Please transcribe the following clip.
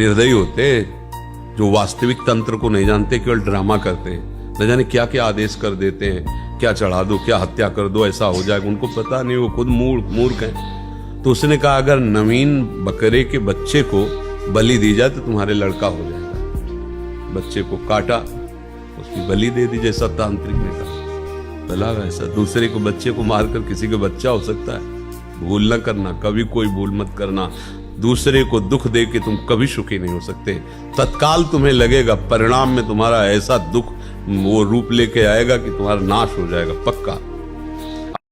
निर्दयी होते जो वास्तविक तंत्र को नहीं जानते, केवल ड्रामा करते हैं। न जाने क्या क्या आदेश कर देते हैं, क्या चढ़ा दो, क्या हत्या कर दो, ऐसा हो जाएगा। उनको पता नहीं, वो खुद मूर्ख हैं। तो उसने कहा अगर नवीन बकरे के बच्चे को बलि दी जाए तो तुम्हारे लड़का हो जाएगा। बच्चे को काटा, उसकी बलि दे दी, जैसा तांत्रिक ने कहा। भला ऐसा दूसरे को बच्चे को मारकर किसी का बच्चा हो सकता है? भूल न करना, कभी कोई भूल मत करना। दूसरे को दुख दे के तुम कभी सुखी नहीं हो सकते। तत्काल तुम्हें लगेगा, परिणाम में तुम्हारा ऐसा दुख वो रूप लेके आएगा कि तुम्हारा नाश हो जाएगा पक्का।